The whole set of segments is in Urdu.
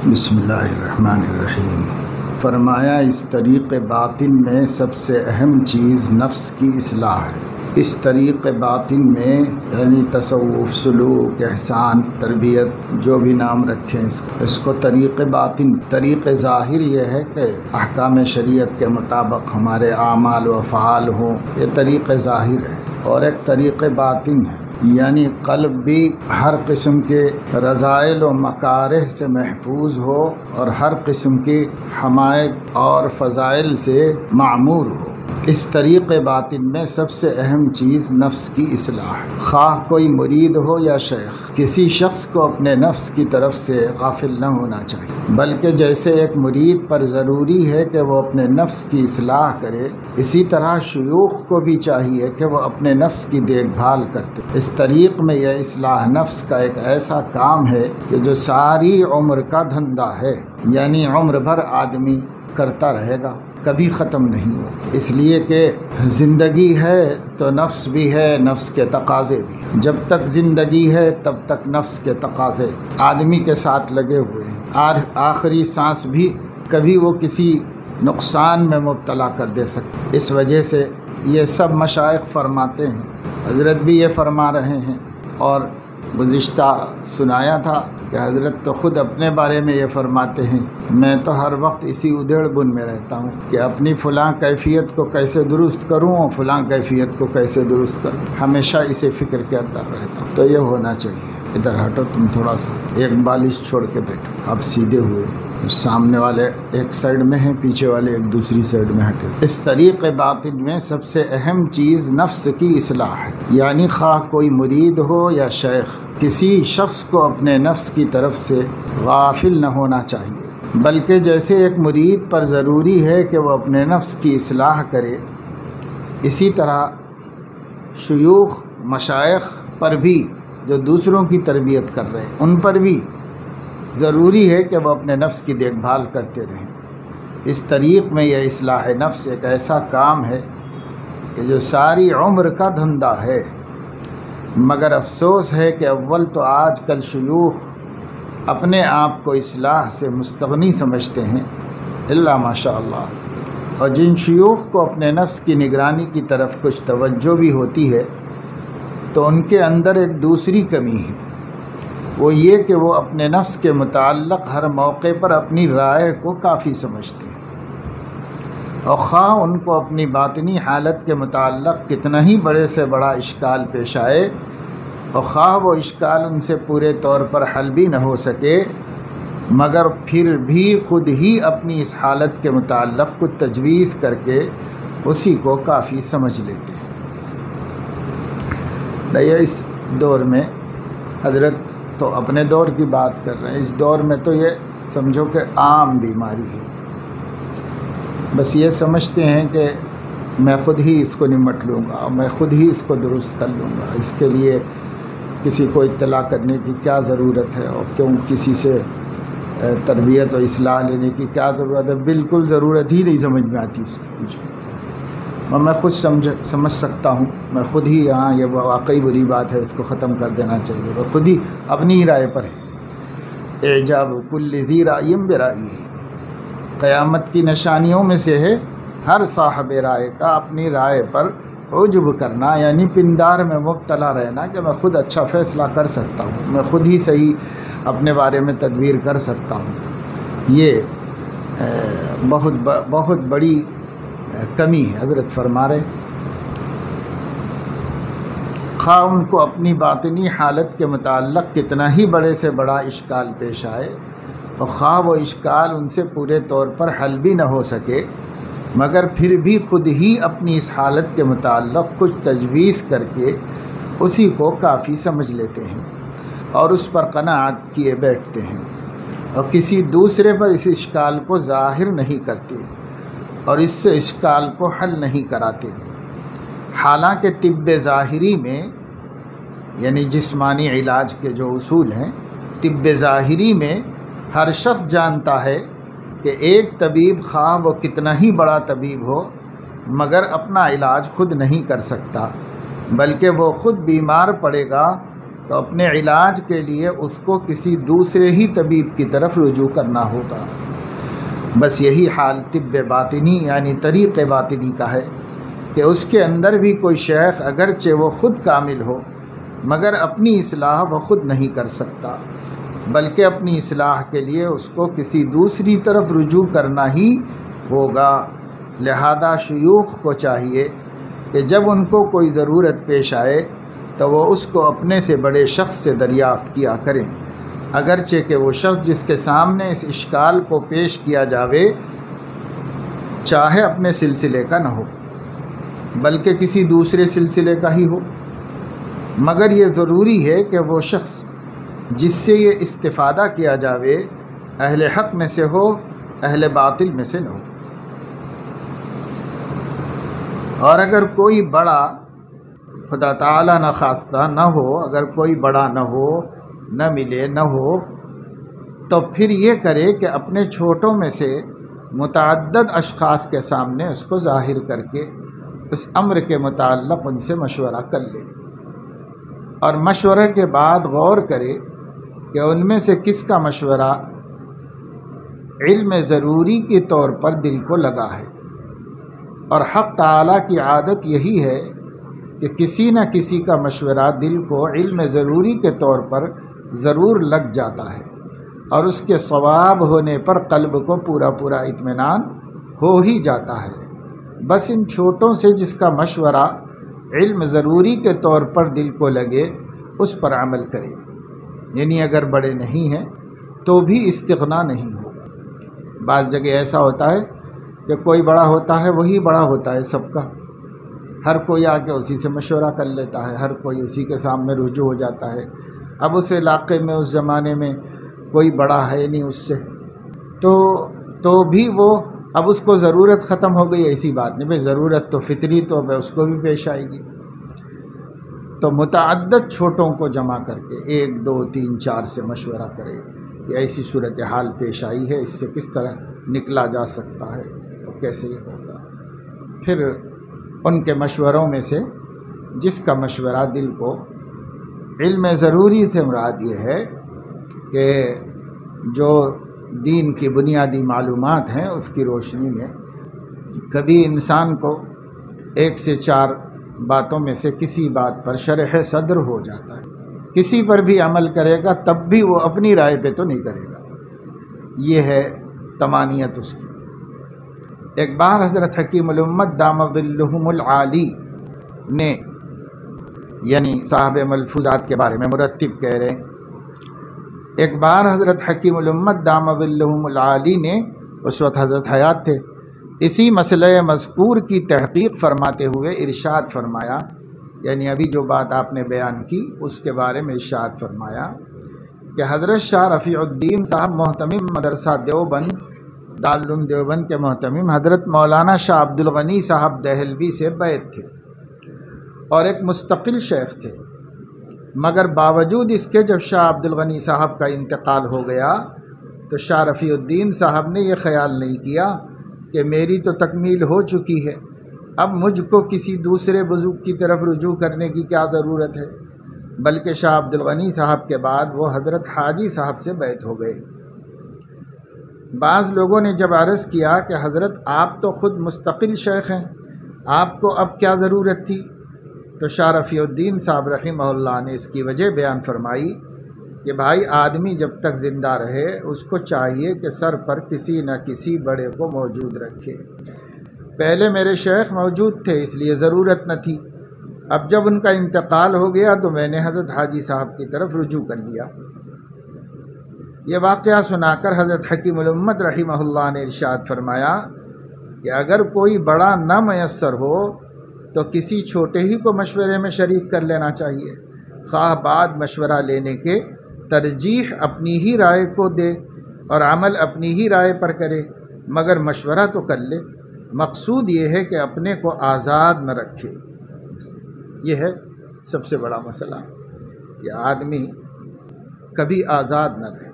بسم اللہ الرحمن الرحیم۔ فرمایا اس طریق باطن میں سب سے اہم چیز نفس کی اصلاح ہے۔ اس طریق باطن میں یعنی تصوف، سلوک، احسان، تربیت، جو بھی نام رکھیں اس کو طریق باطن۔ طریق ظاہر یہ ہے کہ احکام شریعت کے مطابق ہمارے اعمال و افعال ہوں، یہ طریق ظاہر ہے، اور ایک طریق باطن ہے یعنی قلب بھی ہر قسم کے رذائل و مکارہ سے محفوظ ہو اور ہر قسم کی حمایت اور فضائل سے معمور ہو۔ اس طریق باطن میں سب سے اہم چیز نفس کی اصلاح ہے۔ خواہ کوئی مرید ہو یا شیخ، کسی شخص کو اپنے نفس کی طرف سے غافل نہ ہونا چاہیے، بلکہ جیسے ایک مرید پر ضروری ہے کہ وہ اپنے نفس کی اصلاح کرے، اسی طرح شیوخ کو بھی چاہیے کہ وہ اپنے نفس کی دیکھ بھال کرتے۔ اس طریق میں یہ اصلاح نفس کا ایک ایسا کام ہے کہ جو ساری عمر کا دھندا ہے، یعنی عمر بھر آدمی کرتا رہے گا، کبھی ختم نہیں ہو۔ اس لیے کہ زندگی ہے تو نفس بھی ہے، نفس کے تقاضے بھی۔ جب تک زندگی ہے تب تک نفس کے تقاضے آدمی کے ساتھ لگے ہوئے ہیں۔ آخری سانس بھی کبھی وہ کسی نقصان میں مبتلا کر دے سکتے۔ اس وجہ سے یہ سب مشائخ فرماتے ہیں، حضرت بھی یہ فرما رہے ہیں، اور گزشتہ سنایا تھا کہ حضرت تو خود اپنے بارے میں یہ فرماتے ہیں، میں تو ہر وقت اسی ادھیڑ بن میں رہتا ہوں کہ اپنی فلاں کیفیت کو کیسے درست کروں اور فلاں کیفیت کو کیسے درست کروں، ہمیشہ اسے فکر کے اندر رہتا ہوں۔ تو یہ ہونا چاہیے۔ ادھر ہٹو تم تھوڑا سا، ایک بالش چھوڑ کے بیٹھو، اب سیدھے ہوئے، سامنے والے ایک سائیڈ میں ہیں، پیچھے والے ایک دوسری سائیڈ میں ہٹے۔ اس طریق باطن میں سب سے اہم چیز نفس کی اصلاح ہے، یعنی خواہ کوئی مرید ہو یا شیخ، کسی شخص کو اپنے نفس کی طرف سے غافل نہ ہونا چاہیے، بلکہ جیسے ایک مرید پر ضروری ہے کہ وہ اپنے نفس کی اصلاح کرے، اسی طرح شیوخ، مشائخ پر بھی جو دوسروں کی تربیت کر رہے ہیں، ان پر بھی ضروری ہے کہ وہ اپنے نفس کی دیکھ بھال کرتے رہیں۔ اس طریق میں یہ اصلاح نفس ایک ایسا کام ہے کہ جو ساری عمر کا دھندا ہے، مگر افسوس ہے کہ اول تو آج کل شیوخ اپنے آپ کو اصلاح سے مستغنی سمجھتے ہیں، الا ماشاء اللہ، اور جن شیوخ کو اپنے نفس کی نگرانی کی طرف کچھ توجہ بھی ہوتی ہے تو ان کے اندر ایک دوسری کمی ہے، وہ یہ کہ وہ اپنے نفس کے متعلق ہر موقع پر اپنی رائے کو کافی سمجھتے ہیں، اور خواہ ان کو اپنی باطنی حالت کے متعلق کتنا ہی بڑے سے بڑا اشکال پیش آئے، اور خواہ وہ اشکال ان سے پورے طور پر حل بھی نہ ہو سکے، مگر پھر بھی خود ہی اپنی اس حالت کے متعلق کچھ تجویز کر کے اسی کو کافی سمجھ لیتے ہیں۔ اس دور میں حضرت تو اپنے دور کی بات کر رہے ہیں، اس دور میں تو یہ سمجھو کہ عام بیماری ہے، بس یہ سمجھتے ہیں کہ میں خود ہی اس کو نمٹ لوں گا، میں خود ہی اس کو درست کر لوں گا، اس کے لیے کسی کو اطلاع کرنے کی کیا ضرورت ہے، اور کیوں کسی سے تربیت و اصلاح لینے کی کیا ضرورت ہے، بالکل ضرورت ہی نہیں سمجھ میں آتی اس کی کچھ بھی، اور میں خود سمجھ سکتا ہوں، میں خود ہی یہاں یہ واقعی بری بات ہے، اس کو ختم کر دینا چاہیے، وہ خود ہی اپنی ہی رائے پر ہے۔ اعجاب کل ذی رأی برأیہ، قیامت کی نشانیوں میں سے ہے ہر صاحب رائے کا اپنی رائے پر عجب کرنا، یعنی پندار میں مبتلا رہنا کہ میں خود اچھا فیصلہ کر سکتا ہوں، میں خود ہی صحیح اپنے بارے میں تدبیر کر سکتا ہوں۔ یہ بہت بڑی کمی ہے۔ حضرت فرما رہے خواہ ان کو اپنی باطنی حالت کے متعلق کتنا ہی بڑے سے بڑا اشکال پیش آئے، اور خواہ وہ اشکال ان سے پورے طور پر حل بھی نہ ہو سکے، مگر پھر بھی خود ہی اپنی اس حالت کے متعلق کچھ تجویز کر کے اسی کو کافی سمجھ لیتے ہیں، اور اس پر قناعت کیے بیٹھتے ہیں، اور کسی دوسرے پر اس اشکال کو ظاہر نہیں کرتے، اور اس سے اشکال کو حل نہیں کراتے۔ حالانکہ طب ظاہری میں یعنی جسمانی علاج کے جو اصول ہیں، طب ظاہری میں ہر شخص جانتا ہے کہ ایک طبیب خواہ وہ کتنا ہی بڑا طبیب ہو، مگر اپنا علاج خود نہیں کر سکتا، بلکہ وہ خود بیمار پڑے گا تو اپنے علاج کے لیے اس کو کسی دوسرے ہی طبیب کی طرف رجوع کرنا ہوگا۔ بس یہی حال طب باطنی یعنی طریق باطنی کا ہے کہ اس کے اندر بھی کوئی شیخ اگرچہ وہ خود کامل ہو مگر اپنی اصلاح وہ خود نہیں کر سکتا، بلکہ اپنی اصلاح کے لیے اس کو کسی دوسری طرف رجوع کرنا ہی ہوگا۔ لہذا شیوخ کو چاہیے کہ جب ان کو کوئی ضرورت پیش آئے تو وہ اس کو اپنے سے بڑے شخص سے دریافت کیا کریں، اگرچہ کہ وہ شخص جس کے سامنے اس اشکال کو پیش کیا جاوے چاہے اپنے سلسلے کا نہ ہو بلکہ کسی دوسرے سلسلے کا ہی ہو، مگر یہ ضروری ہے کہ وہ شخص جس سے یہ استفادہ کیا جاوے اہل حق میں سے ہو، اہل باطل میں سے نہ ہو۔ اور اگر کوئی بڑا خدا تعالیٰ نہ خواستہ نہ ہو، اگر کوئی بڑا نہ ہو، نہ ملے نہ ہو، تو پھر یہ کرے کہ اپنے چھوٹوں میں سے متعدد اشخاص کے سامنے اس کو ظاہر کر کے اس امر کے متعلق ان سے مشورہ کر لے، اور مشورے کے بعد غور کرے کہ ان میں سے کس کا مشورہ علم ضروری کے طور پر دل کو لگا ہے۔ اور حق تعالیٰ کی عادت یہی ہے کہ کسی نہ کسی کا مشورہ دل کو علم ضروری کے طور پر ضرور لگ جاتا ہے، اور اس کے صواب ہونے پر قلب کو پورا اطمینان ہو ہی جاتا ہے۔ بس ان چھوٹوں سے جس کا مشورہ علم ضروری کے طور پر دل کو لگے اس پر عمل کرے، یعنی اگر بڑے نہیں ہیں تو بھی استغنا نہیں ہوگا۔ بعض جگہ ایسا ہوتا ہے کہ کوئی بڑا ہوتا ہے وہی بڑا ہوتا ہے سب کا، ہر کوئی آ کے اسی سے مشورہ کر لیتا ہے، ہر کوئی اسی کے سامنے رجوع ہو جاتا ہے۔ اب اس علاقے میں اس زمانے میں کوئی بڑا ہے نہیں اس سے، تو بھی وہ اب اس کو ضرورت ختم ہو گئی، ایسی بات نہیں، بھائی ضرورت تو فطری تو اس کو بھی پیش آئے گی۔ تو متعدد چھوٹوں کو جمع کر کے 1 2 3 4 سے مشورہ کرے کہ ایسی صورتحال پیش آئی ہے، اس سے کس طرح نکلا جا سکتا ہے اور کیسے یہ ہوگا۔ پھر ان کے مشوروں میں سے جس کا مشورہ دل کو علم ضروری سے مراد یہ ہے کہ جو دین کی بنیادی معلومات ہیں اس کی روشنی میں کبھی انسان کو 1 سے 4 باتوں میں سے کسی بات پر شرح صدر ہو جاتا ہے، کسی پر بھی عمل کرے گا تب بھی وہ اپنی رائے پہ تو نہیں کرے گا، یہ ہے تمانیت اس کی۔ ایک بار حضرت حکیم الامت دام ظلہم العالی نے، یعنی صاحب ملفوظات کے بارے میں مرتب کہہ رہے ہیں، ایک بار حضرت حکیم الامت دام ظلہم العالی نے، اس وقت حضرت حیات تھے، اسی مسئلہ مذکور کی تحقیق فرماتے ہوئے ارشاد فرمایا، یعنی ابھی جو بات آپ نے بیان کی اس کے بارے میں ارشاد فرمایا کہ حضرت شاہ رفیع الدین صاحب محتمم مدرسہ دیوبند، دارالعلوم دیوبند کے محتمم حضرت مولانا شاہ عبد الغنی صاحب دہلوی سے بیعت تھے اور ایک مستقل شیخ تھے، مگر باوجود اس کے جب شاہ عبد الغنی صاحب کا انتقال ہو گیا تو شاہ رفیع الدین صاحب نے یہ خیال نہیں کیا کہ میری تو تکمیل ہو چکی ہے، اب مجھ کو کسی دوسرے بزرگ کی طرف رجوع کرنے کی کیا ضرورت ہے، بلکہ شاہ عبد الغنی صاحب کے بعد وہ حضرت حاجی صاحب سے بیعت ہو گئے۔ بعض لوگوں نے جب عرض کیا کہ حضرت آپ تو خود مستقل شیخ ہیں، آپ کو اب کیا ضرورت تھی، تو شاہ رفیع الدین صاحب رحمہ اللہ نے اس کی وجہ بیان فرمائی کہ بھائی آدمی جب تک زندہ رہے اس کو چاہیے کہ سر پر کسی نہ کسی بڑے کو موجود رکھے۔ پہلے میرے شیخ موجود تھے اس لیے ضرورت نہ تھی، اب جب ان کا انتقال ہو گیا تو میں نے حضرت حاجی صاحب کی طرف رجوع کر لیا۔ یہ واقعہ سنا کر حضرت حکیم الامت رحمہ اللہ نے ارشاد فرمایا کہ اگر کوئی بڑا نہ میسر ہو تو کسی چھوٹے ہی کو مشورے میں شریک کر لینا چاہیے، خواہ بعد مشورہ لینے کے ترجیح اپنی ہی رائے کو دے اور عمل اپنی ہی رائے پر کرے، مگر مشورہ تو کر لے۔ مقصود یہ ہے کہ اپنے کو آزاد نہ رکھے، یہ ہے سب سے بڑا مسئلہ کہ آدمی کبھی آزاد نہ رہے۔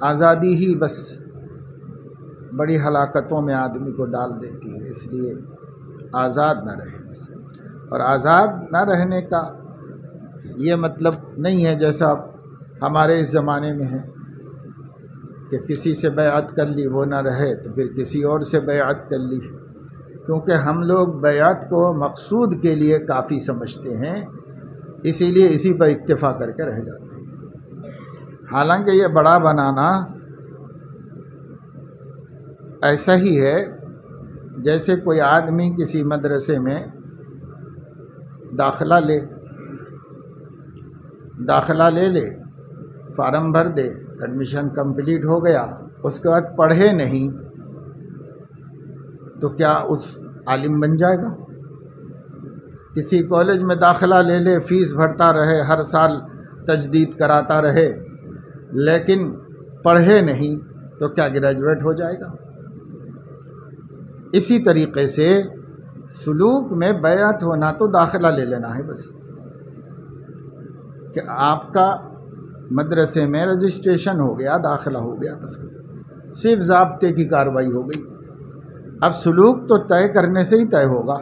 آزادی ہی بس بڑی ہلاکتوں میں آدمی کو ڈال دیتی ہے، اس لیے آزاد نہ رہے۔ اور آزاد نہ رہنے کا یہ مطلب نہیں ہے جیسا ہمارے اس زمانے میں ہے کہ کسی سے بیعت کر لی وہ نہ رہے تو پھر کسی اور سے بیعت کر لی، کیونکہ ہم لوگ بیعت کو مقصود کے لیے کافی سمجھتے ہیں، اسی لیے اسی پر اکتفا کر کے رہ جاتے ہیں۔ حالانکہ یہ بڑا بنانا ایسا ہی ہے جیسے کوئی آدمی کسی مدرسے میں داخلہ لے فارم بھر دے، ایڈمیشن کمپلیٹ ہو گیا، اس کے بعد پڑھے نہیں تو کیا اس عالم بن جائے گا؟ کسی کالج میں داخلہ لے فیس بھرتا رہے، ہر سال تجدید کراتا رہے، لیکن پڑھے نہیں تو کیا گریجویٹ ہو جائے گا؟ اسی طریقے سے سلوک میں بیعت ہونا تو داخلہ لے لینا ہے بس، کہ آپ کا مدرسے میں رجسٹریشن ہو گیا، داخلہ ہو گیا، بس صرف ضابطے کی کارروائی ہو گئی۔ اب سلوک تو طے کرنے سے ہی طے ہوگا،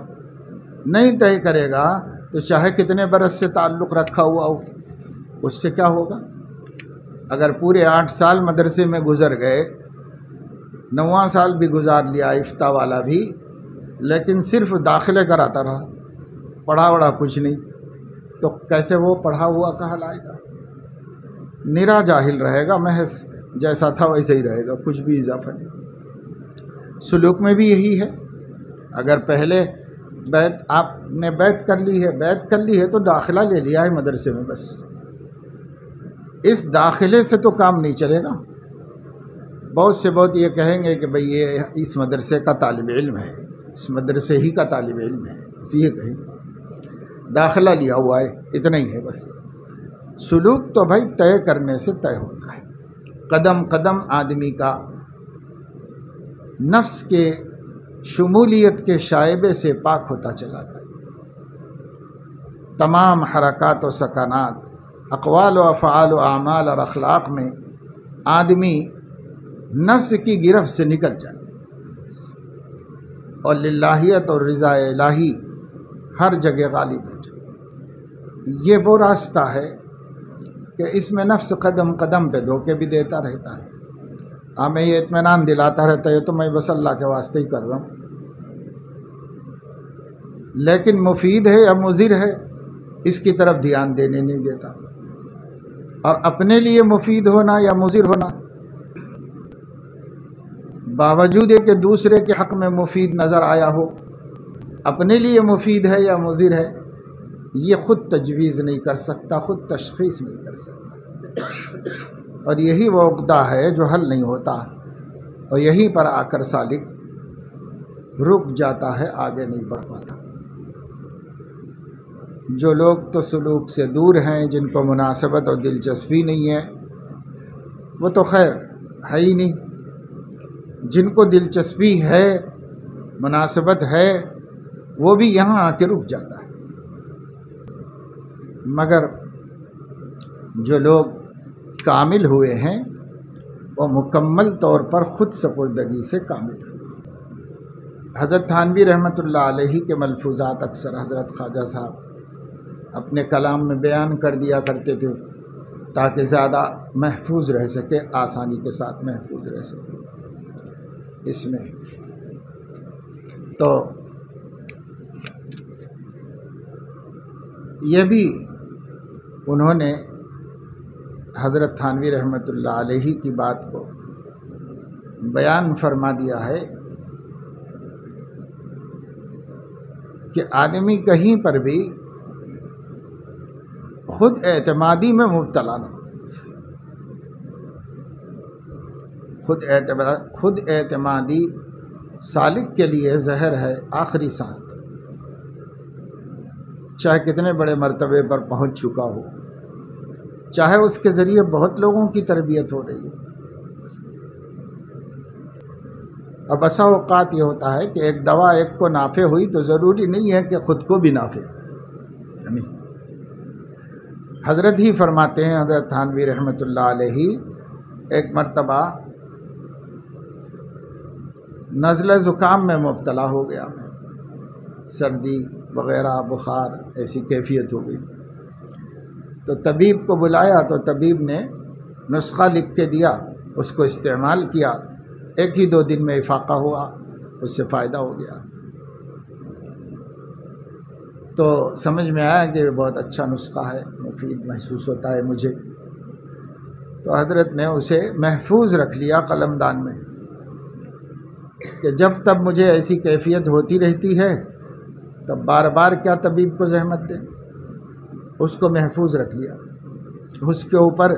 نہیں طے کرے گا تو چاہے کتنے برس سے تعلق رکھا ہوا ہو، اس سے کیا ہوگا؟ اگر پورے 8 سال مدرسے میں گزر گئے، 9واں سال بھی گزار لیا افتاء والا بھی، لیکن صرف داخلے کراتا رہا، پڑھا وڑا کچھ نہیں، تو کیسے وہ پڑھا ہوا کہلائے گا؟ نرا جاہل رہے گا، محض جیسا تھا ویسے ہی رہے گا، کچھ بھی اضافہ نہیں۔ سلوک میں بھی یہی ہے، اگر پہلے آپ نے بیعت کر لی ہے تو داخلہ لے لیا ہے مدرسے میں، بس اس داخلے سے تو کام نہیں چلے گا۔ بہت سے بہت یہ کہیں گے کہ بھئی یہ اس مدرسے کا طالب علم ہے، اس مدرسے ہی کا طالب علم ہے، یہ کہیں گے داخلہ لیا ہوا ہے، اتنا ہی ہے بس۔ سلوک تو بھائی طے کرنے سے طے ہوتا ہے، قدم قدم آدمی کا نفس کے شمولیت کے شائبے سے پاک ہوتا چلا جائے، تمام حرکات و سکنات، اقوال و افعال و اعمال اور اخلاق میں آدمی نفس کی گرفت سے نکل جائے اور للہیت اور رضا الہی ہر جگہ غالب ہو جائے۔ یہ وہ راستہ ہے کہ اس میں نفس قدم قدم پہ دھوکے بھی دیتا رہتا ہے، ہمیں یہ اطمینان دلاتا رہتا ہے تو میں بس اللہ کے واسطے ہی کر رہا ہوں، لیکن مفید ہے یا مضر ہے اس کی طرف دھیان دینے نہیں دیتا، اور اپنے لیے مفید ہونا یا مضر ہونا باوجود کہ دوسرے کے حق میں مفید نظر آیا ہو، اپنے لیے مفید ہے یا مضر ہے یہ خود تجویز نہیں کر سکتا، خود تشخیص نہیں کر سکتا، اور یہی وہ عقدہ ہے جو حل نہیں ہوتا، اور یہیں پر آ کر سالک رک جاتا ہے، آگے نہیں بڑھ پاتا۔ جو لوگ تو سلوک سے دور ہیں، جن کو مناسبت اور دلچسپی نہیں ہے، وہ تو خیر ہے ہی نہیں، جن کو دلچسپی ہے، مناسبت ہے، وہ بھی یہاں آ کے رک جاتا ہے۔ مگر جو لوگ کامل ہوئے ہیں وہ مکمل طور پر خود سپردگی سے کامل ہوئے۔ حضرت تھانوی رحمۃ اللہ علیہ کے ملفوظات اکثر حضرت خواجہ صاحب اپنے کلام میں بیان کر دیا کرتے تھے تاکہ زیادہ محفوظ رہ سکے، آسانی کے ساتھ محفوظ رہ سکے۔ اس میں تو یہ بھی انہوں نے حضرت تھانوی رحمۃ اللہ علیہ کی بات کو بیان فرما دیا ہے کہ آدمی کہیں پر بھی خود اعتمادی میں مبتلا نہ ہو، خود اعتمادی سالک کے لیے زہر ہے آخری سانس تک، چاہے کتنے بڑے مرتبے پر پہنچ چکا ہو، چاہے اس کے ذریعے بہت لوگوں کی تربیت ہو رہی ہے۔ اب بسا اوقات یہ ہوتا ہے کہ ایک دوا ایک کو نافع ہوئی تو ضروری نہیں ہے کہ خود کو بھی نافع، نہیں۔ حضرت ہی فرماتے ہیں، حضرت تھانوی رحمۃ اللہ علیہ ایک مرتبہ نزلہ زکام میں مبتلا ہو گیا، سردی وغیرہ بخار ایسی کیفیت ہو گئی، تو طبیب کو بلایا تو طبیب نے نسخہ لکھ کے دیا، اس کو استعمال کیا، 1 ہی 2 دن میں افاقہ ہوا، اس سے فائدہ ہو گیا۔ تو سمجھ میں آیا کہ بہت اچھا نسخہ ہے، مفید محسوس ہوتا ہے مجھے، تو حضرت نے اسے محفوظ رکھ لیا قلم دان میں کہ جب تب مجھے ایسی کیفیت ہوتی رہتی ہے تب بار بار کیا طبیب کو زحمت دیں، اس کو محفوظ رکھ لیا۔ اس کے اوپر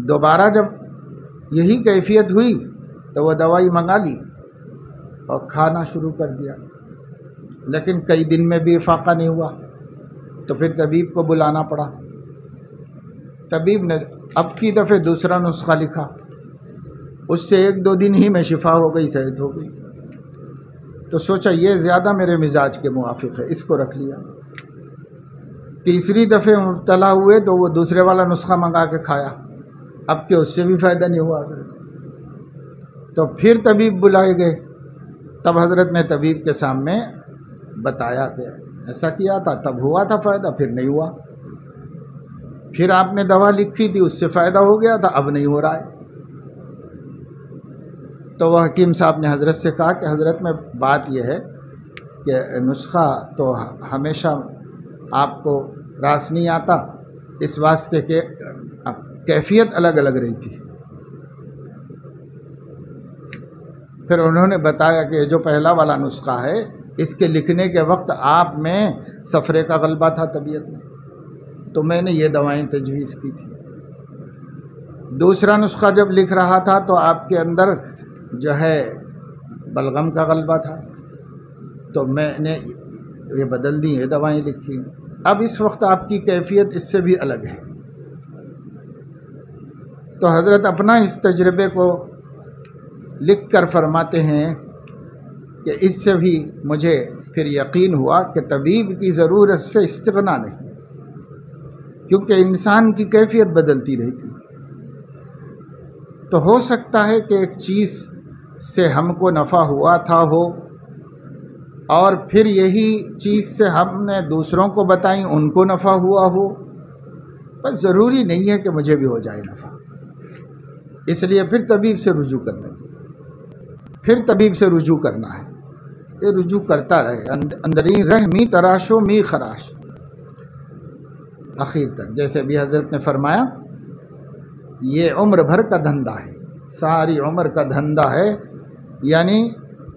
دوبارہ جب یہی کیفیت ہوئی تو وہ دوائی منگا لی اور کھانا شروع کر دیا، لیکن کئی دن میں بھی افاقہ نہیں ہوا، تو پھر طبیب کو بلانا پڑا۔ طبیب نے اب کی دفعہ دوسرا نسخہ لکھا، اس سے 1-2 دن ہی میں شفا ہو گئی، صحت ہو گئی، تو سوچا یہ زیادہ میرے مزاج کے موافق ہے، اس کو رکھ لیا۔ تیسری دفعہ مبتلا ہوئے تو وہ دوسرے والا نسخہ منگا کے کھایا، اب کہ اس سے بھی فائدہ نہیں ہوا، تو پھر طبیب بلائے گئے، تب حضرت نے طبیب کے سامنے بتایا کہ ایسا کیا تھا، تب ہوا تھا فائدہ، پھر نہیں ہوا، پھر آپ نے دوا لکھی تھی اس سے فائدہ ہو گیا تھا، اب نہیں ہو رہا ہے۔ تو وہ حکیم صاحب نے حضرت سے کہا کہ حضرت میں بات یہ ہے کہ نسخہ تو ہمیشہ آپ کو راس نہیں آتا، اس واسطے کہ کیفیت الگ الگ رہتی۔ پھر انہوں نے بتایا کہ جو پہلا والا نسخہ ہے اس کے لکھنے کے وقت آپ میں سفرے کا غلبہ تھا طبیعت میں، تو میں نے یہ دوائیں تجویز کی تھی۔ دوسرا نسخہ جب لکھ رہا تھا تو آپ کے اندر جو ہے بلغم کا غلبہ تھا، تو میں نے یہ بدل دی، یہ دوائیں لکھی۔ اب اس وقت آپ کی کیفیت اس سے بھی الگ ہے۔ تو حضرت اپنا اس تجربے کو لکھ کر فرماتے ہیں کہ اس سے بھی مجھے پھر یقین ہوا کہ طبیب کی ضرورت سے استغنا نہیں، کیونکہ انسان کی کیفیت بدلتی رہتی، تو ہو سکتا ہے کہ ایک چیز سے ہم کو نفع ہوا تھا ہو، اور پھر یہی چیز سے ہم نے دوسروں کو بتائیں، ان کو نفع ہوا ہو، بس ضروری نہیں ہے کہ مجھے بھی ہو جائے نفع، اس لیے پھر طبیب سے رجوع کرنا ہے، پھر طبیب سے رجوع کرنا ہے، یہ رجوع کرتا رہے، اندرین رہ می تراش و می خراش آخر تک۔ جیسے بھی حضرت نے فرمایا یہ عمر بھر کا دھندا ہے، ساری عمر کا دھندا ہے، یعنی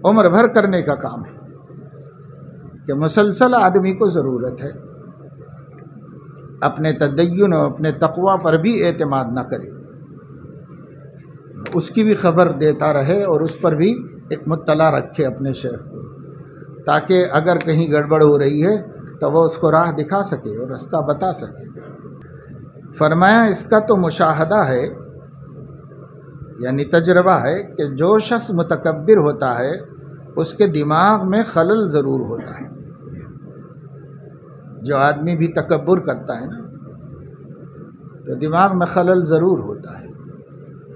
عمر بھر کرنے کا کام ہے کہ مسلسل آدمی کو ضرورت ہے اپنے تدین و اپنے تقوی پر بھی اعتماد نہ کرے، اس کی بھی خبر دیتا رہے اور اس پر بھی ایک مطلع رکھے اپنے شیخ کو، تاکہ اگر کہیں گڑبڑ ہو رہی ہے تو وہ اس کو راہ دکھا سکے اور رستہ بتا سکے۔ فرمایا اس کا تو مشاہدہ ہے، یعنی تجربہ ہے کہ جو شخص متکبر ہوتا ہے اس کے دماغ میں خلل ضرور ہوتا ہے۔ جو آدمی بھی تکبر کرتا ہے نا تو دماغ میں خلل ضرور ہوتا ہے،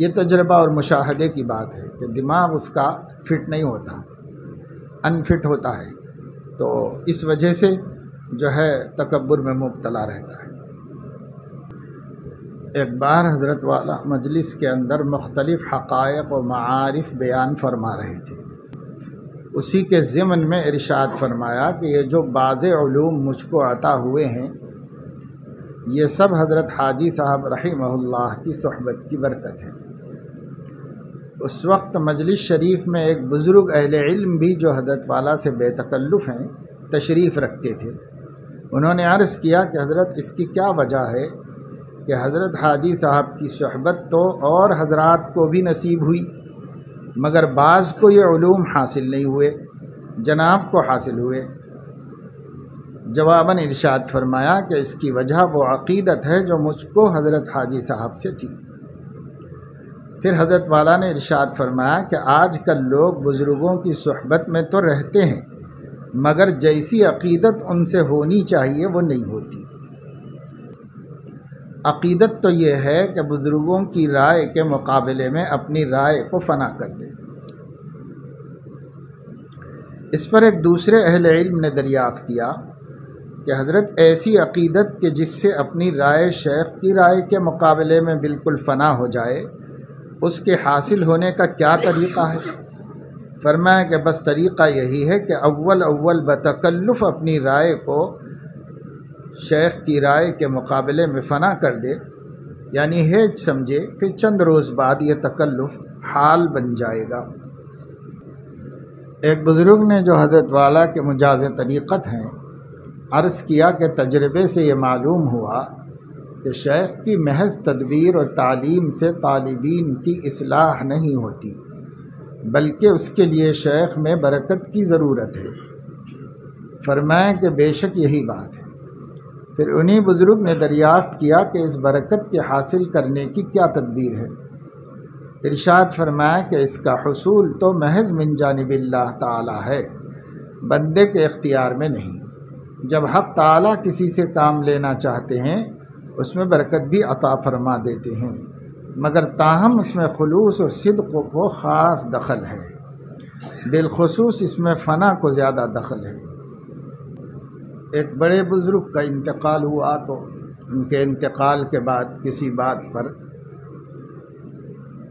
یہ تجربہ اور مشاہدے کی بات ہے کہ دماغ اس کا فٹ نہیں ہوتا، انفٹ ہوتا ہے، تو اس وجہ سے جو ہے تکبر میں مبتلا رہتا ہے۔ ایک بار حضرت والا مجلس کے اندر مختلف حقائق و معارف بیان فرما رہے تھے، اسی کے ضمن میں ارشاد فرمایا کہ یہ جو بعض علوم مجھ کو عطا ہوئے ہیں یہ سب حضرت حاجی صاحب رحمہ اللہ کی صحبت کی برکت ہے۔ اس وقت مجلس شریف میں ایک بزرگ اہل علم بھی جو حضرت والا سے بے تکلف ہیں تشریف رکھتے تھے، انہوں نے عرض کیا کہ حضرت اس کی کیا وجہ ہے کہ حضرت حاجی صاحب کی صحبت تو اور حضرات کو بھی نصیب ہوئی مگر بعض کو یہ علوم حاصل نہیں ہوئے، جناب کو حاصل ہوئے۔ جواباً ارشاد فرمایا کہ اس کی وجہ وہ عقیدت ہے جو مجھ کو حضرت حاجی صاحب سے تھی۔ پھر حضرت والا نے ارشاد فرمایا کہ آج کل لوگ بزرگوں کی صحبت میں تو رہتے ہیں مگر جیسی عقیدت ان سے ہونی چاہیے وہ نہیں ہوتی۔ عقیدت تو یہ ہے کہ بزرگوں کی رائے کے مقابلے میں اپنی رائے کو فنا کر دے۔ اس پر ایک دوسرے اہل علم نے دریافت کیا کہ حضرت ایسی عقیدت کہ جس سے اپنی رائے شیخ کی رائے کے مقابلے میں بالکل فنا ہو جائے، اس کے حاصل ہونے کا کیا طریقہ ہے؟ فرمایا کہ بس طریقہ یہی ہے کہ اول بتکلف اپنی رائے کو شیخ کی رائے کے مقابلے میں فنا کر دے، یعنی ہیج سمجھے، پھر چند روز بعد یہ تکلف حال بن جائے گا۔ ایک بزرگ نے جو حضرت والا کے مجاز طریقت ہیں عرض کیا کہ تجربے سے یہ معلوم ہوا کہ شیخ کی محض تدبیر اور تعلیم سے طالبین کی اصلاح نہیں ہوتی، بلکہ اس کے لیے شیخ میں برکت کی ضرورت ہے۔ فرمایا کہ بے شک یہی بات ہے۔ پھر انہی بزرگ نے دریافت کیا کہ اس برکت کے حاصل کرنے کی کیا تدبیر ہے؟ ارشاد فرمایا کہ اس کا حصول تو محض من جانب اللہ تعالی ہے، بندے کے اختیار میں نہیں۔ جب حق تعالی کسی سے کام لینا چاہتے ہیں اس میں برکت بھی عطا فرما دیتے ہیں، مگر تاہم اس میں خلوص اور صدق کو خاص دخل ہے، بالخصوص اس میں فنا کو زیادہ دخل ہے۔ ایک بڑے بزرگ کا انتقال ہوا تو ان کے انتقال کے بعد کسی بات پر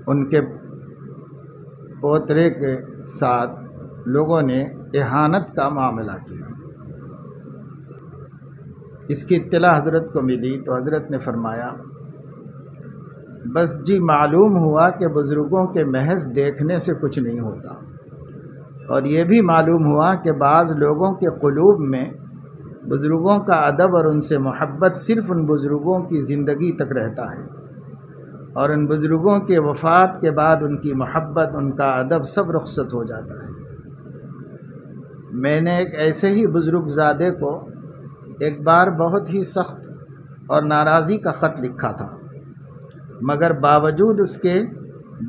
ان کے پوترے کے ساتھ لوگوں نے اہانت کا معاملہ کیا۔ اس کی اطلاع حضرت کو ملی تو حضرت نے فرمایا بس جی معلوم ہوا کہ بزرگوں کے محض دیکھنے سے کچھ نہیں ہوتا، اور یہ بھی معلوم ہوا کہ بعض لوگوں کے قلوب میں بزرگوں کا ادب اور ان سے محبت صرف ان بزرگوں کی زندگی تک رہتا ہے، اور ان بزرگوں کے وفات کے بعد ان کی محبت، ان کا ادب سب رخصت ہو جاتا ہے۔ میں نے ایک ایسے ہی بزرگ زادے کو ایک بار بہت ہی سخت اور ناراضی کا خط لکھا تھا، مگر باوجود اس کے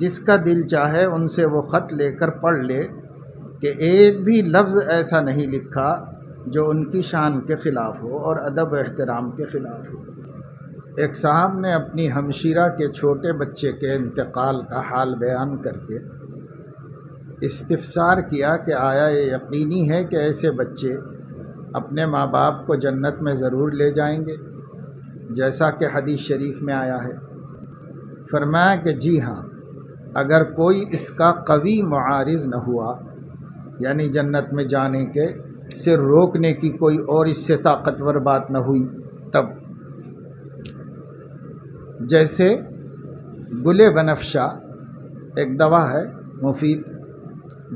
جس کا دل چاہے ان سے وہ خط لے کر پڑھ لے کہ ایک بھی لفظ ایسا نہیں لکھا جو ان کی شان کے خلاف ہو اور ادب و احترام کے خلاف ہو۔ ایک صاحب نے اپنی ہمشیرہ کے چھوٹے بچے کے انتقال کا حال بیان کر کے استفسار کیا کہ آیا یہ یقینی ہے کہ ایسے بچے اپنے ماں باپ کو جنت میں ضرور لے جائیں گے جیسا کہ حدیث شریف میں آیا ہے؟ فرمایا کہ جی ہاں، اگر کوئی اس کا قوی معارض نہ ہوا، یعنی جنت میں جانے کے سے روکنے کی کوئی اور اس سے طاقتور بات نہ ہوئی تب۔ جیسے گل بنفشہ ایک دوا ہے مفید،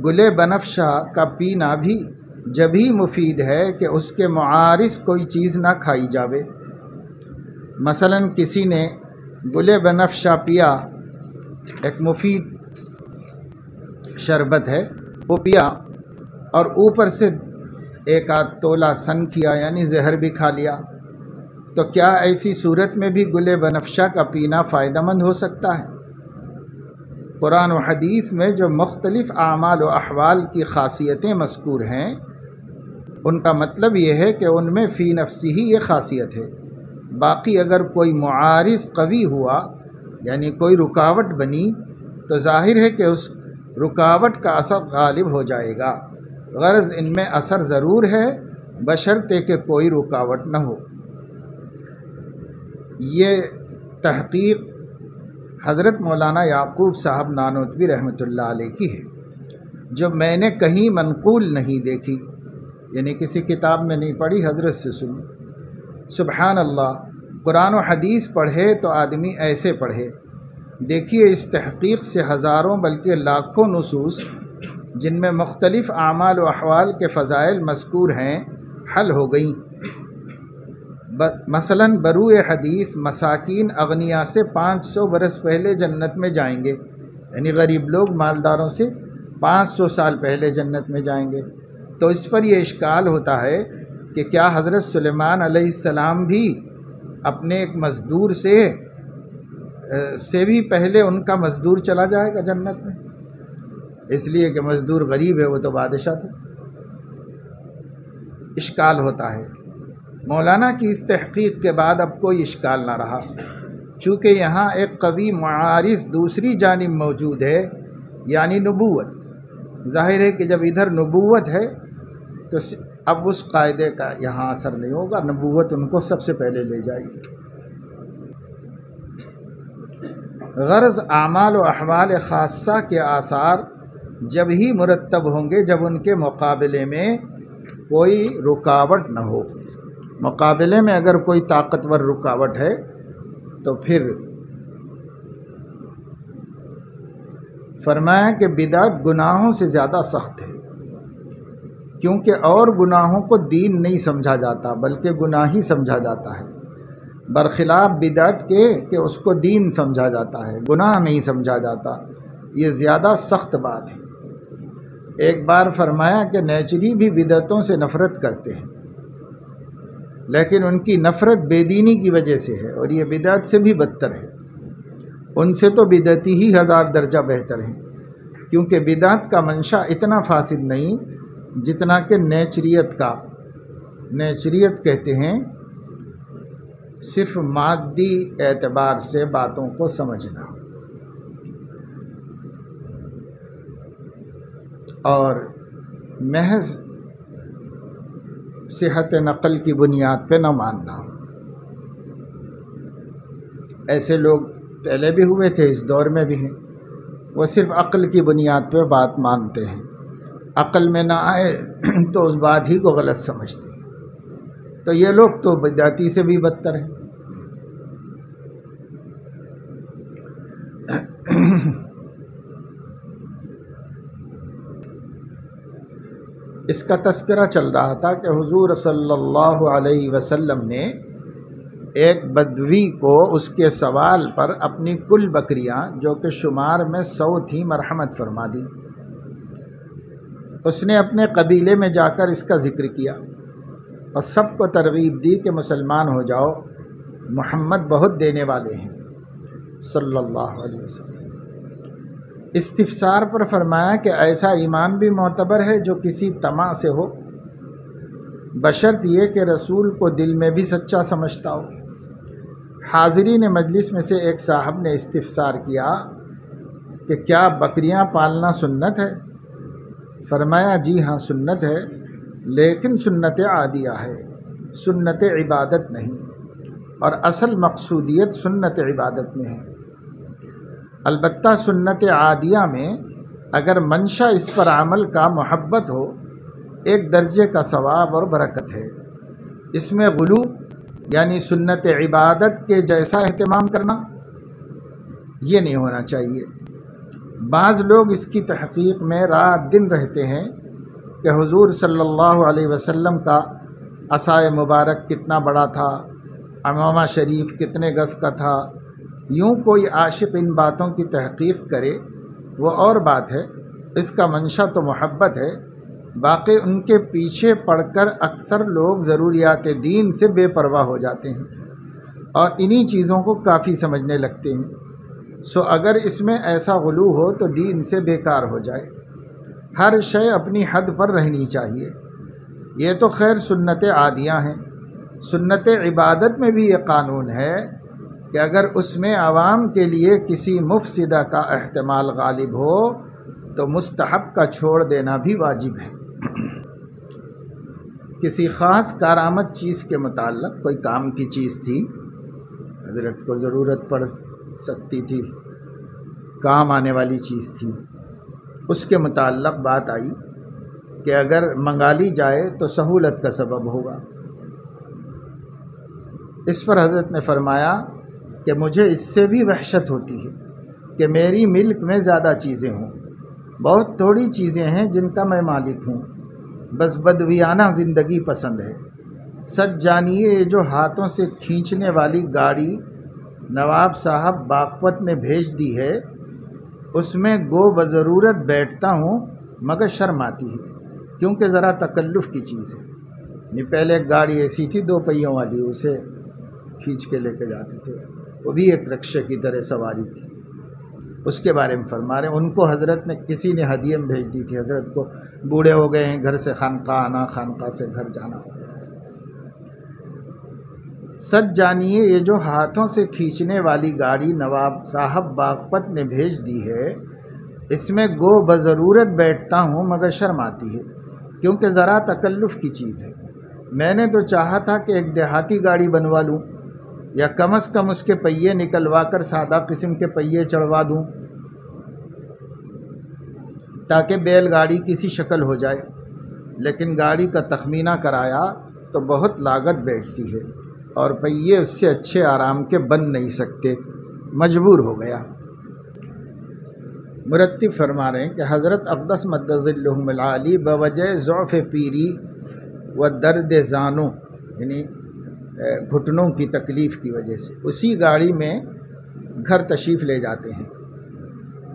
گل بنفشہ کا پینا بھی جبھی مفید ہے کہ اس کے معارض کوئی چیز نہ کھائی جاوے۔ مثلا کسی نے گل بنفشہ پیا، ایک مفید شربت ہے، وہ پیا اور اوپر سے ایک آدھ تولہ سن کیا، یعنی زہر بھی کھا لیا، تو کیا ایسی صورت میں بھی گل بنفشہ کا پینا فائدہ مند ہو سکتا ہے؟ قرآن و حدیث میں جو مختلف اعمال و احوال کی خاصیتیں مذکور ہیں ان کا مطلب یہ ہے کہ ان میں فی نفسی ہی یہ خاصیت ہے، باقی اگر کوئی معارض قوی ہوا یعنی کوئی رکاوٹ بنی تو ظاہر ہے کہ اس رکاوٹ کا اثر غالب ہو جائے گا۔ غرض ان میں اثر ضرور ہے بشرطے کہ کوئی رکاوٹ نہ ہو۔ یہ تحقیق حضرت مولانا یعقوب صاحب نانوتوی رحمۃ اللہ علیہ کی ہے، جو میں نے کہیں منقول نہیں دیکھی، یعنی کسی کتاب میں نہیں پڑھی، حضرت سے سنی۔ سبحان اللہ، قرآن و حدیث پڑھے تو آدمی ایسے پڑھے۔ دیکھیے اس تحقیق سے ہزاروں بلکہ لاکھوں نصوص جن میں مختلف اعمال و احوال کے فضائل مذکور ہیں حل ہو گئیں۔ مثلا بروئے حدیث مساکین اغنیاء سے 500 برس پہلے جنت میں جائیں گے، یعنی غریب لوگ مالداروں سے 500 سال پہلے جنت میں جائیں گے۔ تو اس پر یہ اشکال ہوتا ہے کہ کیا حضرت سلیمان علیہ السلام بھی اپنے ایک مزدور سے بھی پہلے ان کا مزدور چلا جائے گا جنت میں؟ اس لیے کہ مزدور غریب ہے، وہ تو بادشاہ تھے۔ اشکال ہوتا ہے۔ مولانا کی اس تحقیق کے بعد اب کوئی اشکال نہ رہا، چونکہ یہاں ایک قوی معارض دوسری جانب موجود ہے، یعنی نبوت۔ ظاہر ہے کہ جب ادھر نبوت ہے تو اب اس قاعدے کا یہاں اثر نہیں ہوگا، نبوت ان کو سب سے پہلے لے جائے گی۔ غرض اعمال و احوال خاصہ کے آثار جب ہی مرتب ہوں گے جب ان کے مقابلے میں کوئی رکاوٹ نہ ہو۔ مقابلے میں اگر کوئی طاقتور رکاوٹ ہے تو پھر فرمایا کہ بدعت گناہوں سے زیادہ سخت ہے، کیونکہ اور گناہوں کو دین نہیں سمجھا جاتا بلکہ گناہ ہی سمجھا جاتا ہے، برخلاف بدعت کے کہ اس کو دین سمجھا جاتا ہے، گناہ نہیں سمجھا جاتا۔ یہ زیادہ سخت بات ہے۔ ایک بار فرمایا کہ نیچری بھی بدعتوں سے نفرت کرتے ہیں، لیکن ان کی نفرت بے دینی کی وجہ سے ہے، اور یہ بدعت سے بھی بدتر ہے۔ ان سے تو بدعتی ہی 1000 درجہ بہتر ہیں، کیونکہ بدعت کا منشا اتنا فاسد نہیں جتنا کہ نیچریت کا۔ نیچریت کہتے ہیں صرف مادی اعتبار سے باتوں کو سمجھنا، اور محض صحت نقل کی بنیاد پہ نہ ماننا۔ ایسے لوگ پہلے بھی ہوئے تھے، اس دور میں بھی ہیں، وہ صرف عقل کی بنیاد پہ بات مانتے ہیں، عقل میں نہ آئے تو اس بات ہی کو غلط سمجھتے ہیں۔ تو یہ لوگ تو بدعتی سے بھی بدتر ہیں۔ اس کا تذکرہ چل رہا تھا کہ حضور صلی اللہ علیہ وسلم نے ایک بدوی کو اس کے سوال پر اپنی کل بکریاں جو کہ شمار میں 100 تھیں مرحمت فرما دی۔ اس نے اپنے قبیلے میں جا کر اس کا ذکر کیا اور سب کو ترغیب دی کہ مسلمان ہو جاؤ، محمد بہت دینے والے ہیں صلی اللہ علیہ وسلم۔ استفسار پر فرمایا کہ ایسا ایمان بھی معتبر ہے جو کسی طمع سے ہو، بشرط یہ کہ رسول کو دل میں بھی سچا سمجھتا ہو۔ حاضرین مجلس میں سے ایک صاحب نے استفسار کیا کہ کیا بکریاں پالنا سنت ہے؟ فرمایا جی ہاں سنت ہے، لیکن سنت عادیہ ہے، سنت عبادت نہیں، اور اصل مقصودیت سنت عبادت میں ہے۔ البتہ سنت عادیہ میں اگر منشا اس پر عمل کا محبت ہو، ایک درجے کا ثواب اور برکت ہے۔ اس میں غلو یعنی سنت عبادت کے جیسا اہتمام کرنا یہ نہیں ہونا چاہیے۔ بعض لوگ اس کی تحقیق میں رات دن رہتے ہیں کہ حضور صلی اللہ علیہ وسلم کا عصائے مبارک کتنا بڑا تھا، عمامہ شریف کتنے گز کا تھا۔ یوں کوئی عاشق ان باتوں کی تحقیق کرے وہ اور بات ہے، اس کا منشا تو محبت ہے، باقی ان کے پیچھے پڑ کر اکثر لوگ ضروریات دین سے بے پرواہ ہو جاتے ہیں اور انہی چیزوں کو کافی سمجھنے لگتے ہیں۔ سو اگر اس میں ایسا غلو ہو تو دین سے بیکار ہو جائے۔ ہر شے اپنی حد پر رہنی چاہیے۔ یہ تو خیر سنت عادیہ ہیں۔ سنت عبادت میں بھی یہ قانون ہے کہ اگر اس میں عوام کے لیے کسی مفسدہ کا احتمال غالب ہو تو مستحب کا چھوڑ دینا بھی واجب ہے۔ کسی خاص کارآمد چیز کے متعلق، کوئی کام کی چیز تھی، حضرت کو ضرورت پڑ سکتی تھی، کام آنے والی چیز تھی، اس کے متعلق بات آئی کہ اگر منگا لی جائے تو سہولت کا سبب ہوگا۔ اس پر حضرت نے فرمایا کہ مجھے اس سے بھی وحشت ہوتی ہے کہ میری ملک میں زیادہ چیزیں ہوں، بہت تھوڑی چیزیں ہیں جن کا میں مالک ہوں، بس بدویانہ زندگی پسند ہے۔ سچ جانیے یہ جو ہاتھوں سے کھینچنے والی گاڑی نواب صاحب باغپت نے بھیج دی ہے، اس میں گو بضرورت بیٹھتا ہوں مگر شرم آتی ہے، کیونکہ ذرا تکلف کی چیز ہے۔ پہلے ایک گاڑی ایسی تھی 2 پہیوں والی، اسے کھینچ کے لے کے جاتے تھے، وہ بھی ایک رکشے کی طرح سواری تھی۔ اس کے بارے میں فرما رہے ہیں، ان کو حضرت نے کسی نے ہدیہ میں بھیج دی تھی، حضرت کو بوڑھے ہو گئے ہیں، گھر سے خانقاہ آنا، خانقاہ سے گھر جانا وغیرہ سے۔ سچ جانیے یہ جو ہاتھوں سے کھینچنے والی گاڑی نواب صاحب باغپت نے بھیج دی ہے، اس میں گو بضرورت بیٹھتا ہوں مگر شرم آتی ہے کیونکہ ذرا تکلف کی چیز ہے۔ میں نے تو چاہا تھا کہ ایک دیہاتی گاڑی بنوا لوں یا کم از کم اس کے پہیے نکلوا کر سادہ قسم کے پہیے چڑھوا دوں تاکہ بیل گاڑی کسی شکل ہو جائے، لیکن گاڑی کا تخمینہ کرایا تو بہت لاگت بیٹھتی ہے اور پہیے اس سے اچھے آرام کے بن نہیں سکتے، مجبور ہو گیا۔ مرتب فرما رہے ہیں کہ حضرت اقدس مد ظلہم العالی بوجہ ضعف پیری و درد زانوں، یعنی گھٹنوں کی تکلیف کی وجہ سے اسی گاڑی میں گھر تشریف لے جاتے ہیں،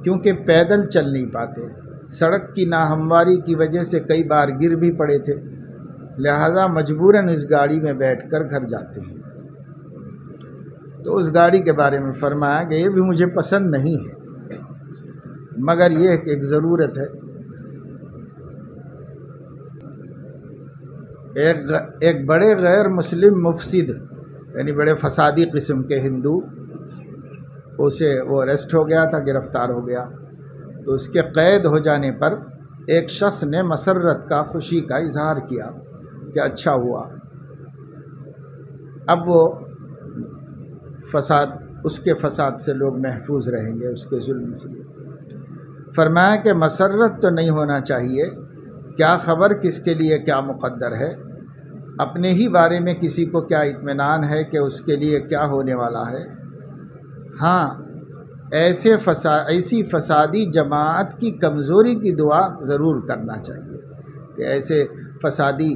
کیونکہ پیدل چل نہیں پاتے، سڑک کی ناہمواری کی وجہ سے کئی بار گر بھی پڑے تھے، لہذا مجبوراً اس گاڑی میں بیٹھ کر گھر جاتے ہیں۔ تو اس گاڑی کے بارے میں فرمایا کہ یہ بھی مجھے پسند نہیں ہے، مگر یہ کہ ایک ضرورت ہے۔ ایک بڑے غیر مسلم مفسد، یعنی بڑے فسادی قسم کے ہندو، اسے وہ اریسٹ ہو گیا تھا، گرفتار ہو گیا، تو اس کے قید ہو جانے پر ایک شخص نے مسرت کا، خوشی کا اظہار کیا کہ اچھا ہوا، اب وہ اس کے فساد سے لوگ محفوظ رہیں گے، اس کے ظلم سے۔ فرمایا کہ مسرت تو نہیں ہونا چاہیے، کیا خبر کس کے لیے کیا مقدر ہے، اپنے ہی بارے میں کسی کو کیا اطمینان ہے کہ اس کے لیے کیا ہونے والا ہے۔ ہاں، ایسی فسادی جماعت کی کمزوری کی دعا ضرور کرنا چاہیے کہ ایسے فسادی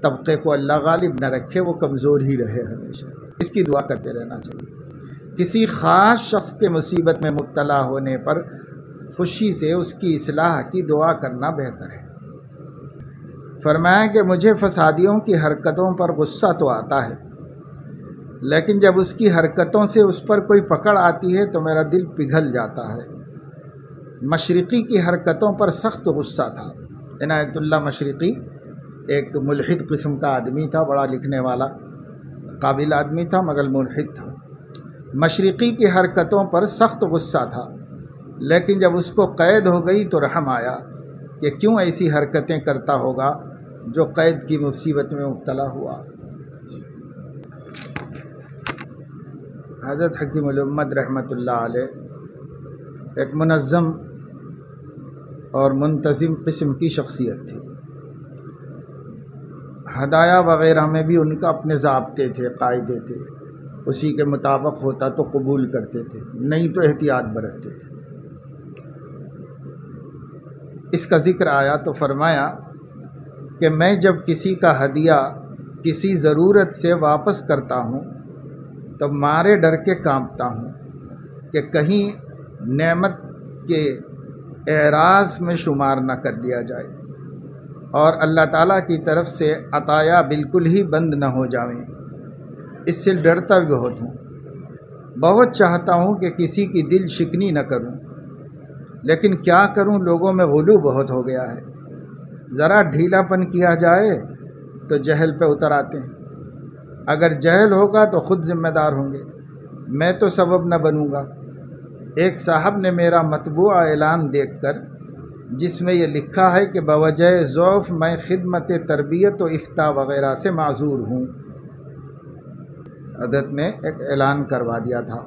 طبقے کو اللہ غالب نہ رکھے، وہ کمزور ہی رہے ہمیشہ، اس کی دعا کرتے رہنا چاہیے۔ کسی خاص شخص کے مصیبت میں مبتلا ہونے پر خوشی سے اس کی اصلاح کی دعا کرنا بہتر ہے۔ فرمایا کہ مجھے فسادیوں کی حرکتوں پر غصہ تو آتا ہے، لیکن جب اس کی حرکتوں سے اس پر کوئی پکڑ آتی ہے تو میرا دل پگھل جاتا ہے۔ مشرقی کی حرکتوں پر سخت غصہ تھا۔ عنایت اللہ مشرقی ایک ملحد قسم کا آدمی تھا، بڑا لکھنے والا قابل آدمی تھا مگر ملحد تھا۔ مشرقی کی حرکتوں پر سخت غصہ تھا، لیکن جب اس کو قید ہو گئی تو رحم آیا کہ کیوں ایسی حرکتیں کرتا ہوگا جو قید کی مصیبت میں مبتلا ہوا۔ حضرت حکیم الامت رحمۃ اللہ علیہ ایک منظم اور منتظم قسم کی شخصیت تھی۔ ہدایہ وغیرہ میں بھی ان کا اپنے ضابطے تھے، قاعدے تھے، اسی کے مطابق ہوتا تو قبول کرتے تھے، نہیں تو احتیاط برتتے تھے۔ اس کا ذکر آیا تو فرمایا کہ میں جب کسی کا ہدیہ کسی ضرورت سے واپس کرتا ہوں تو مارے ڈر کے کانپتا ہوں کہ کہیں نعمت کے اعراض میں شمار نہ کر لیا جائے اور اللہ تعالیٰ کی طرف سے عطایا بالکل ہی بند نہ ہو جائیں، اس سے ڈرتا بھی بہت ہوں۔ بہت چاہتا ہوں کہ کسی کی دل شکنی نہ کروں، لیکن کیا کروں، لوگوں میں غلو بہت ہو گیا ہے، ذرا ڈھیلا پن کیا جائے تو جہل پہ اتر آتے ہیں، اگر جہل ہوگا تو خود ذمہ دار ہوں گے، میں تو سبب نہ بنوں گا۔ ایک صاحب نے میرا مطبوعہ اعلان دیکھ کر، جس میں یہ لکھا ہے کہ بوجہ ضعف میں خدمت تربیت و افتاء وغیرہ سے معذور ہوں، حضرت نے ایک اعلان کروا دیا تھا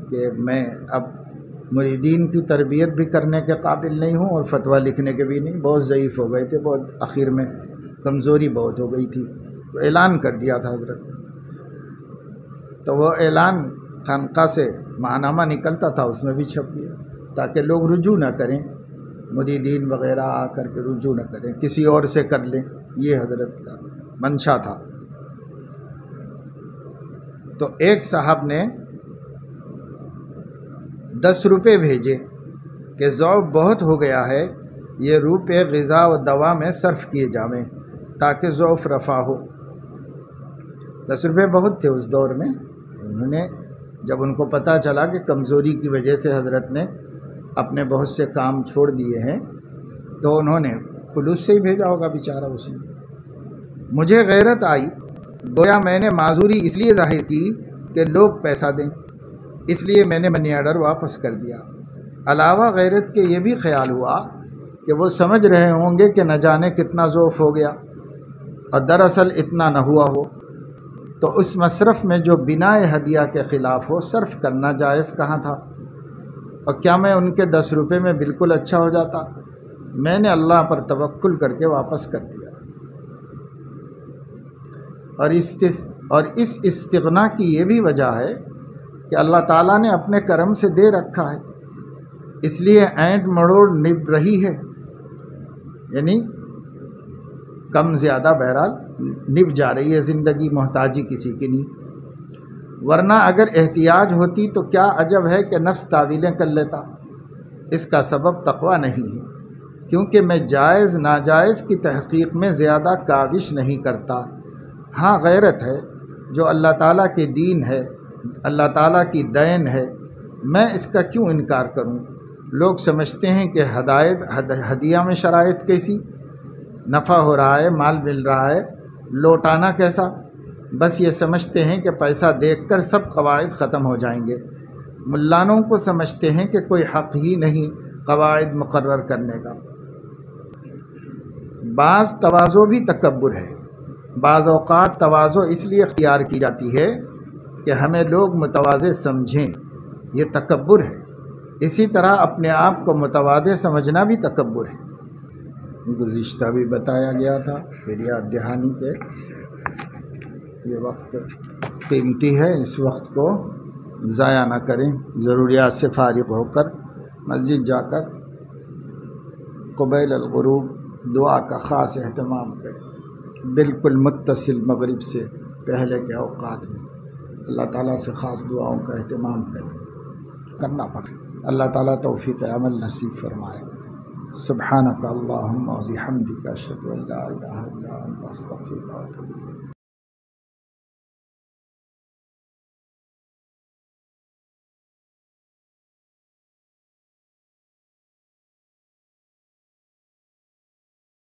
کہ میں اب مریدین کی تربیت بھی کرنے کے قابل نہیں ہوں اور فتویٰ لکھنے کے بھی نہیں، بہت ضعیف ہو گئے تھے، بہت آخر میں کمزوری بہت ہو گئی تھی، تو اعلان کر دیا تھا حضرت۔ تو وہ اعلان خانقاہ سے ماہنامہ نکلتا تھا، اس میں بھی چھپ گیا تاکہ لوگ رجوع نہ کریں، مریدین وغیرہ آ کر کے رجوع نہ کریں، کسی اور سے کر لیں، یہ حضرت کا منشا تھا۔ تو ایک صاحب نے 10 روپے بھیجے کہ ذوق بہت ہو گیا ہے، یہ روپے غذا و دوا میں صرف کیے جاویں تاکہ ضعف رفع ہو۔ 10 روپے بہت تھے اس دور میں۔ انہوں نے جب ان کو پتہ چلا کہ کمزوری کی وجہ سے حضرت نے اپنے بہت سے کام چھوڑ دیے ہیں تو انہوں نے خلوص سے ہی بھیجا ہوگا بیچارہ اسے۔ مجھے غیرت آئی، گویا میں نے معذوری اس لیے ظاہر کی کہ لوگ پیسہ دیں، اس لیے میں نے منی آرڈر واپس کر دیا۔ علاوہ غیرت کے یہ بھی خیال ہوا کہ وہ سمجھ رہے ہوں گے کہ نہ جانے کتنا ذوف ہو گیا اور دراصل اتنا نہ ہوا ہو، تو اس مصرف میں جو بنا ہدیہ کے خلاف ہو صرف کرنا جائز کہاں تھا؟ اور کیا میں ان کے 10 روپے میں بالکل اچھا ہو جاتا؟ میں نے اللہ پر توکل کر کے واپس کر دیا، اور اس استغنا کی یہ بھی وجہ ہے کہ اللہ تعالیٰ نے اپنے کرم سے دے رکھا ہے، اس لیے اینٹ مڑوڑ نبھ رہی ہے، یعنی کم زیادہ بہرحال نبھ جا رہی ہے زندگی، محتاجی کسی کی نہیں۔ ورنہ اگر احتیاج ہوتی تو کیا عجب ہے کہ نفس تعویلیں کر لیتا۔ اس کا سبب تقوی نہیں ہے، کیونکہ میں جائز ناجائز کی تحقیق میں زیادہ کاوش نہیں کرتا۔ ہاں غیرت ہے جو اللہ تعالیٰ کے دین ہے، اللہ تعالیٰ کی دین ہے، میں اس کا کیوں انکار کروں؟ لوگ سمجھتے ہیں کہ ہدیہ میں شرائط کیسی، نفع ہو رہا ہے، مال مل رہا ہے، لوٹانا کیسا؟ بس یہ سمجھتے ہیں کہ پیسہ دیکھ کر سب قواعد ختم ہو جائیں گے۔ ملانوں کو سمجھتے ہیں کہ کوئی حق ہی نہیں قواعد مقرر کرنے کا۔ بعض تواضع بھی تکبر ہے، بعض اوقات تواضع اس لیے اختیار کی جاتی ہے کہ ہمیں لوگ متواضع سمجھیں، یہ تکبر ہے۔ اسی طرح اپنے آپ کو متواضع سمجھنا بھی تکبر ہے۔ گزشتہ بھی بتایا گیا تھا، پھر یاد دہانی کے یہ وقت قیمتی ہے، اس وقت کو ضائع نہ کریں، ضروریات سے فارغ ہو کر مسجد جا کر قبیل الغروب دعا کا خاص اہتمام کریں، بالکل متصل مغرب سے پہلے کے اوقات میں اللہ تعالیٰ سے خاص دعاؤں کا اہتمام کرنا پڑے۔ اللہ تعالیٰ توفیق عمل نصیب فرمائے۔ سبحانک اللہم و بحمدک اشہد ان لا الہ الا انت استغفرک و اتوب الیک۔